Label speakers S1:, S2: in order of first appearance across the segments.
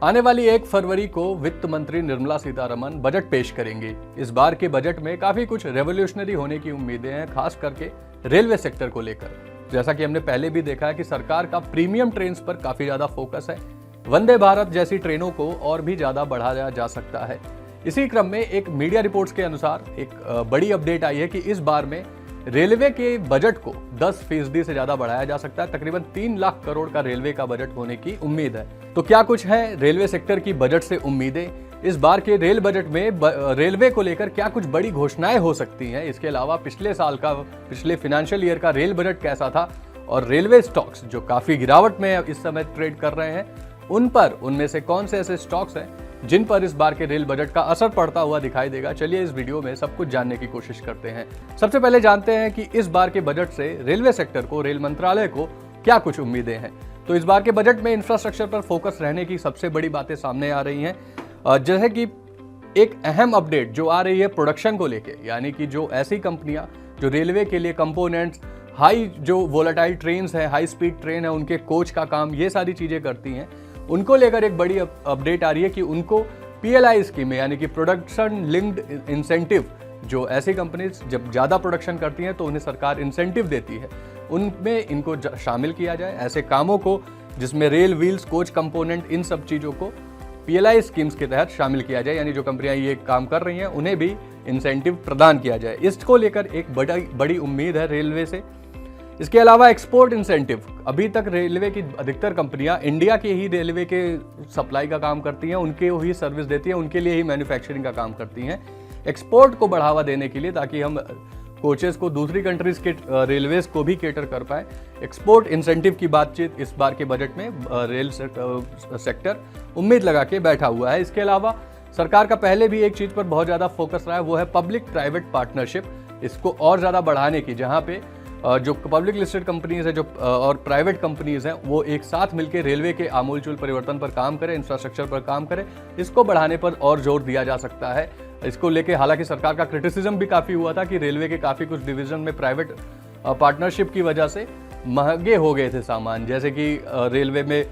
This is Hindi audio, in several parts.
S1: आने वाली 1 फरवरी को वित्त मंत्री निर्मला सीतारमण बजट पेश करेंगी। इस बार के बजट में काफी कुछ रेवोल्यूशनरी होने की उम्मीदें हैं, खास करके रेलवे सेक्टर को लेकर। जैसा कि हमने पहले भी देखा है कि सरकार का प्रीमियम ट्रेन पर काफी ज्यादा फोकस है। वंदे भारत जैसी ट्रेनों को और भी ज्यादा बढ़ाया जा सकता है। इसी क्रम में एक मीडिया रिपोर्ट्स के अनुसार एक बड़ी अपडेट आई है कि इस बार में रेलवे के बजट को 10% से ज्यादा बढ़ाया जा सकता है। तकरीबन 3 लाख करोड़ का रेलवे का बजट होने की उम्मीद है। तो क्या कुछ है रेलवे सेक्टर की बजट से उम्मीदें? इस बार के रेल बजट में रेलवे को लेकर क्या कुछ बड़ी घोषणाएं हो सकती हैं? इसके अलावा पिछले फाइनेंशियल ईयर का रेल बजट कैसा था और रेलवे स्टॉक्स जो काफी गिरावट में इस समय ट्रेड कर रहे हैं, उनमें से कौन से ऐसे स्टॉक्स हैं जिन पर इस बार के रेल बजट का असर पड़ता हुआ दिखाई देगा। चलिए इस वीडियो में सब कुछ जानने की कोशिश करते हैं। सबसे पहले जानते हैं कि इस बार के बजट से रेलवे सेक्टर को, रेल मंत्रालय को क्या कुछ उम्मीदें हैं। तो इस बार के बजट में इंफ्रास्ट्रक्चर पर फोकस रहने की सबसे बड़ी बातें सामने आ रही हैं। जैसे कि एक अहम अपडेट जो आ रही है प्रोडक्शन को लेके, यानी कि जो ऐसी कंपनियां जो रेलवे के लिए कंपोनेंट्स, जो वोलेटाइल ट्रेन है, हाई स्पीड ट्रेन है, उनके कोच का काम, ये सारी चीजें करती हैं, उनको लेकर एक बड़ी अपडेट आ रही है कि उनको PLI स्कीम में, यानी कि प्रोडक्शन लिंक्ड इंसेंटिव, जो ऐसी कंपनीज जब ज़्यादा प्रोडक्शन करती हैं तो उन्हें सरकार इंसेंटिव देती है, उनमें इनको शामिल किया जाए। ऐसे कामों को जिसमें रेल व्हील्स, कोच कंपोनेंट, इन सब चीज़ों को PLI स्कीम्स के तहत शामिल किया जाए, यानी जो कंपनियां ये काम कर रही हैं उन्हें भी इंसेंटिव प्रदान किया जाए। इसको लेकर एक बड़ी उम्मीद है रेलवे से। इसके अलावा एक्सपोर्ट इंसेंटिव, अभी तक रेलवे की अधिकतर कंपनियां इंडिया के ही रेलवे के सप्लाई का काम करती हैं, उनके ही सर्विस देती हैं, उनके लिए ही मैन्युफैक्चरिंग का काम करती हैं। एक्सपोर्ट को बढ़ावा देने के लिए, ताकि हम कोचेस को दूसरी कंट्रीज के रेलवेज को भी केटर कर पाए, एक्सपोर्ट इंसेंटिव की बातचीत इस बार के बजट में रेल सेक्टर उम्मीद लगा के बैठा हुआ है। इसके अलावा सरकार का पहले भी एक चीज पर बहुत ज्यादा फोकस रहा है, वो है पब्लिक प्राइवेट पार्टनरशिप। इसको और ज्यादा बढ़ाने की, जहां पे जो पब्लिक लिस्टेड कंपनीज है और प्राइवेट कंपनीज हैं, वो एक साथ मिलकर रेलवे के आमूलचूल परिवर्तन पर काम करें, इंफ्रास्ट्रक्चर पर काम करें, इसको बढ़ाने पर और जोर दिया जा सकता है। इसको लेके हालांकि सरकार का क्रिटिसिज्म भी काफी हुआ था कि रेलवे के काफी कुछ डिवीजन में प्राइवेट पार्टनरशिप की वजह से महंगे हो गए थे सामान, जैसे कि रेलवे में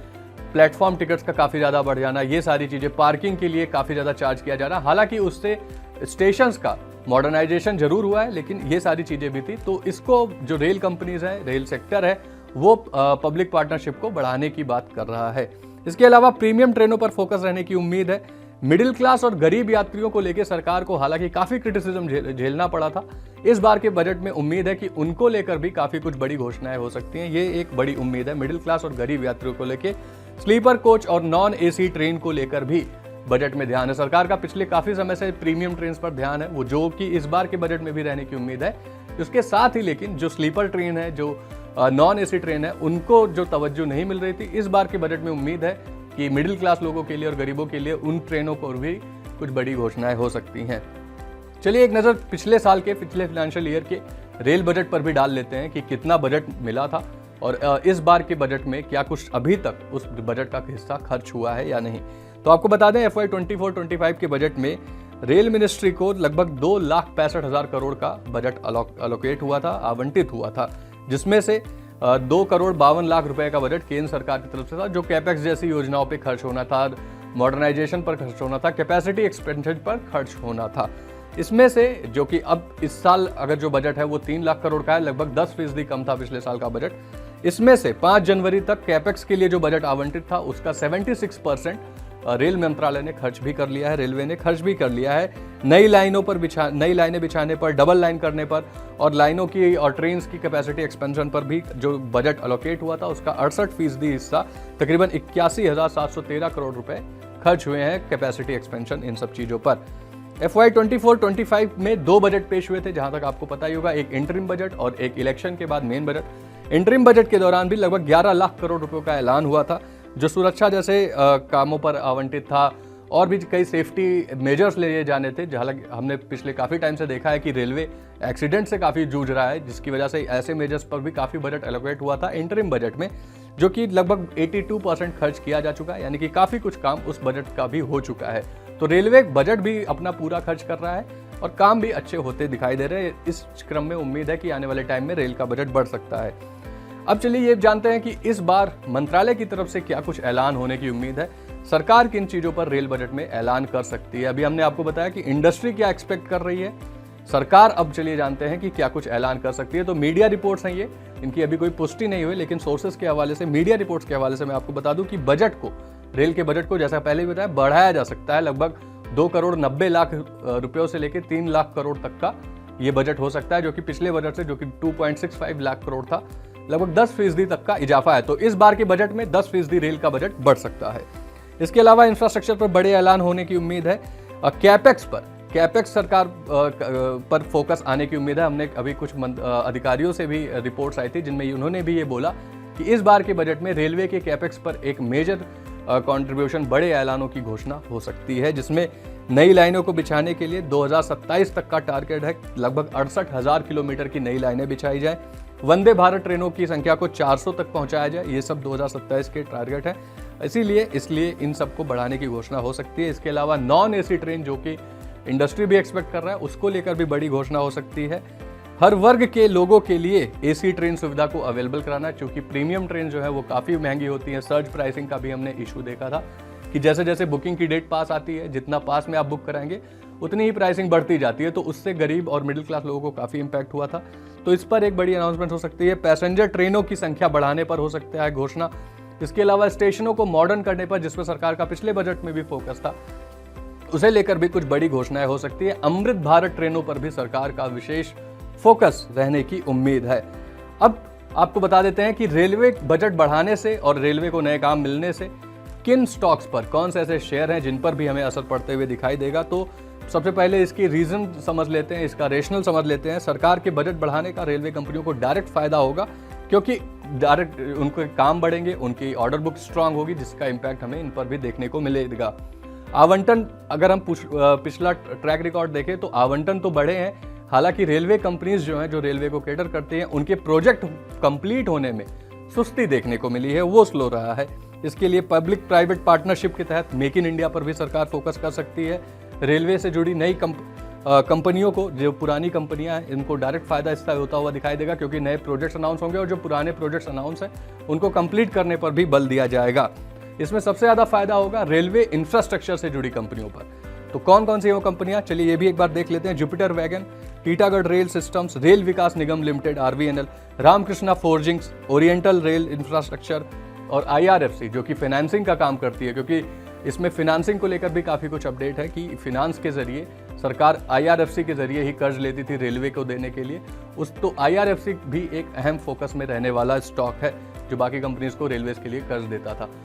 S1: प्लेटफॉर्म टिकट्स का काफी ज्यादा बढ़ जाना, ये सारी चीजें, पार्किंग के लिए काफी ज्यादा चार्ज किया जा रहा। हालांकि उससे स्टेशंस का मॉडर्नाइजेशन जरूर हुआ है, लेकिन ये सारी चीजें भी थी। तो इसको जो रेल कंपनीज है, रेल सेक्टर है, वो पब्लिक पार्टनरशिप को बढ़ाने की बात कर रहा है। इसके अलावा प्रीमियम ट्रेनों पर फोकस रहने की उम्मीद है। मिडिल क्लास और गरीब यात्रियों को लेकर सरकार को हालांकि काफी क्रिटिसिज्म झेलना पड़ा था। इस बार के बजट में उम्मीद है कि उनको लेकर भी काफी कुछ बड़ी घोषणाएं हो सकती हैं। ये एक बड़ी उम्मीद है मिडिल क्लास और गरीब यात्रियों को लेकर। स्लीपर कोच और नॉन AC ट्रेन को लेकर भी बजट में ध्यान है। सरकार का पिछले काफी समय से प्रीमियम ट्रेन पर ध्यान है, वो जो कि इस बार के बजट में भी रहने की उम्मीद है। उसके साथ ही लेकिन जो स्लीपर ट्रेन है, जो नॉन AC ट्रेन है, उनको जो तवज्जो नहीं मिल रही थी, इस बार के बजट में उम्मीद है कि मिडिल क्लास लोगों के लिए और गरीबों के लिए उन ट्रेनों पर भी कुछ बड़ी घोषणाएं हो सकती हैं। चलिए एक नज़र पिछले फाइनेंशियल ईयर के रेल बजट पर भी डाल लेते हैं कि कितना बजट मिला था और इस बार के बजट में क्या कुछ अभी तक उस बजट का हिस्सा खर्च हुआ है या नहीं। तो आपको बता दें, FY 24-25 के बजट में रेल मिनिस्ट्री को लगभग 2,65,000 करोड़ का बजट अलोकेट हुआ था, आवंटित हुआ था, जिसमें से 2,52,00,000 रुपए का बजट केंद्र सरकार की तरफ से था, जो कैपेक्स जैसी योजनाओं पे खर्च होना था, मॉडर्नाइजेशन पर खर्च होना था, कैपेसिटी एक्सपेंशन पर खर्च होना था। इसमें से जो कि अब इस साल अगर जो बजट है वो 3 लाख करोड़ का है, लगभग 10% कम था पिछले साल का बजट। इसमें से 5 जनवरी तक कैपेक्स के लिए जो बजट आवंटित था उसका 76% रेल मंत्रालय ने खर्च भी कर लिया है, रेलवे ने खर्च भी कर लिया है। नई लाइनें बिछाने पर, डबल लाइन करने पर और लाइनों की और ट्रेन की कैपेसिटी एक्सपेंशन पर भी जो बजट अलोकेट हुआ था उसका 68% हिस्सा, तकरीबन 81,713 करोड़ रुपए खर्च हुए हैं कैपेसिटी एक्सपेंशन, इन सब चीजों पर। FY 24-25 में 2 बजट पेश हुए थे, जहां तक आपको पता ही होगा, एक इंटरिम बजट और एक इलेक्शन के बाद मेन बजट। इंटरिम बजट के दौरान भी लगभग 11 लाख करोड़ रुपयों का ऐलान हुआ था, जो सुरक्षा जैसे कामों पर आवंटित था, और भी कई सेफ्टी मेजर्स लिए जाने थे। हालांकि हमने पिछले काफ़ी टाइम से देखा है कि रेलवे एक्सीडेंट से काफ़ी जूझ रहा है, जिसकी वजह से ऐसे मेजर्स पर भी काफ़ी बजट एलोकेट हुआ था इंटरिम बजट में, जो कि लगभग 82% खर्च किया जा चुका है, यानी कि काफ़ी कुछ काम उस बजट का भी हो चुका है। तो रेलवे बजट भी अपना पूरा खर्च कर रहा है और काम भी अच्छे होते दिखाई दे रहे हैं। इस क्रम में उम्मीद है कि आने वाले टाइम में रेल का बजट बढ़ सकता है। अब चलिए ये जानते हैं कि इस बार मंत्रालय की तरफ से क्या कुछ ऐलान होने की उम्मीद है। सरकार किन चीज़ों पर रेल बजट में ऐलान कर सकती है। अभी हमने आपको बताया कि इंडस्ट्री क्या एक्सपेक्ट कर रही है, सरकार अब चलिए जानते हैं कि क्या कुछ ऐलान कर सकती है। तो मीडिया रिपोर्ट्स हैं ये, इनकी अभी कोई पुष्टि नहीं हुई, लेकिन सोर्सेस के हवाले से, मीडिया रिपोर्ट्स के हवाले से मैं आपको बता दूं कि बजट को, रेल के बजट को जैसा पहले भी बताया, बढ़ाया जा सकता है। लगभग 2,90,00,000 रुपयों से लेकर 3 लाख करोड़ तक का ये बजट हो सकता है, जो कि पिछले बजट से, जो कि 2.65 लाख करोड़ था, लगभग 10% तक का इजाफा है। तो इस बार के बजट में 10% रेल का बजट बढ़ सकता है। इसके अलावा इंफ्रास्ट्रक्चर पर बड़े ऐलान होने की उम्मीद है। कैपेक्स सरकार पर फोकस आने की उम्मीद है। हमने अभी कुछ अधिकारियों से भी रिपोर्ट्स आई थी, जिनमें उन्होंने भी ये बोला कि इस बार के बजट में रेलवे के कैपेक्स पर एक मेजर कंट्रीब्यूशन, बड़े ऐलानों की घोषणा हो सकती है, जिसमें नई लाइनों को बिछाने के लिए 2027 तक का टारगेट है। लगभग 68,000 किलोमीटर की नई लाइनें बिछाई जाए। वंदे भारत ट्रेनों की संख्या को 400 तक पहुंचाया जाए। ये सब 2027 के टारगेट है। इसलिए इन सबको बढ़ाने की घोषणा हो सकती है। इसके अलावा नॉन एसी ट्रेन, जो कि इंडस्ट्री भी एक्सपेक्ट कर रहा है, उसको लेकर भी बड़ी घोषणा हो सकती है। हर वर्ग के लोगों के लिए एसी ट्रेन सुविधा को अवेलेबल कराना, क्योंकि प्रीमियम ट्रेन जो है वो काफ़ी महंगी होती है। सर्ज प्राइसिंग का भी हमने इशू देखा था कि जैसे जैसे बुकिंग की डेट पास आती है, जितना पास में आप बुक कराएंगे उतनी ही प्राइसिंग बढ़ती जाती है। तो उससे गरीब और मिडिल क्लास लोगों को काफ़ी इंपैक्ट हुआ था। तो इस पर एक बड़ी अनाउंसमेंट हो सकती है। पैसेंजर ट्रेनों की संख्या बढ़ाने पर हो सकता है घोषणा। इसके अलावा स्टेशनों को मॉडर्न करने पर, जिसमें सरकार का पिछले बजट में भी फोकस था, उसे लेकर भी कुछ बड़ी घोषणाएं हो सकती है। अमृत भारत ट्रेनों पर भी सरकार का विशेष फोकस रहने की उम्मीद है। अब आपको बता देते हैं कि रेलवे बजट बढ़ाने से और रेलवे को नए काम मिलने से किन स्टॉक्स पर, कौन से ऐसे शेयर हैं जिन पर भी हमें असर पड़ते हुए दिखाई देगा। तो सबसे पहले इसकी रीजन समझ लेते हैं, इसका रेशनल समझ लेते हैं। सरकार के बजट बढ़ाने का रेलवे कंपनियों को डायरेक्ट फायदा होगा, क्योंकि डायरेक्ट उनके काम बढ़ेंगे, उनकी ऑर्डर बुक स्ट्रांग होगी, जिसका इंपैक्ट हमें इन पर भी देखने को मिलेगा। आवंटन, अगर हम पिछला ट्रैक रिकॉर्ड देखें तो आवंटन तो बढ़े हैं। हालांकि रेलवे कंपनीज जो हैं, जो रेलवे को कैटर करते हैं, उनके प्रोजेक्ट कंप्लीट होने में सुस्ती देखने को मिली है, वो स्लो रहा है। इसके लिए पब्लिक प्राइवेट पार्टनरशिप के तहत मेक इन इंडिया पर भी सरकार फोकस कर सकती है। रेलवे से जुड़ी नई कंपनियों को, जो पुरानी कंपनियां हैं, इनको डायरेक्ट फायदा इसका होता हुआ दिखाई देगा, क्योंकि नए प्रोजेक्ट्स अनाउंस होंगे और जो पुराने प्रोजेक्ट्स अनाउंस हैं उनको कंप्लीट करने पर भी बल दिया जाएगा। इसमें सबसे ज़्यादा फायदा होगा रेलवे इंफ्रास्ट्रक्चर से जुड़ी कंपनियों पर। तो कौन कौन सी वो कंपनियां, चलिए ये भी एक बार देख लेते हैं। Jupiter wagon, Titagarh rail systems, rail Vikas Nigam limited RVNL, Ramakrishna forgings, oriental rail infrastructure और IRFC, जो कि फाइनेंसिंग का काम करती है, क्योंकि इसमें फाइनेंसिंग को लेकर भी काफ़ी कुछ अपडेट है कि फाइनेंस के जरिए सरकार IRFC के जरिए ही कर्ज लेती थी रेलवे को देने के लिए। तो IRFC भी एक अहम फोकस में रहने वाला स्टॉक है, जो बाकी कंपनीज को रेलवेज के लिए कर्ज देता था।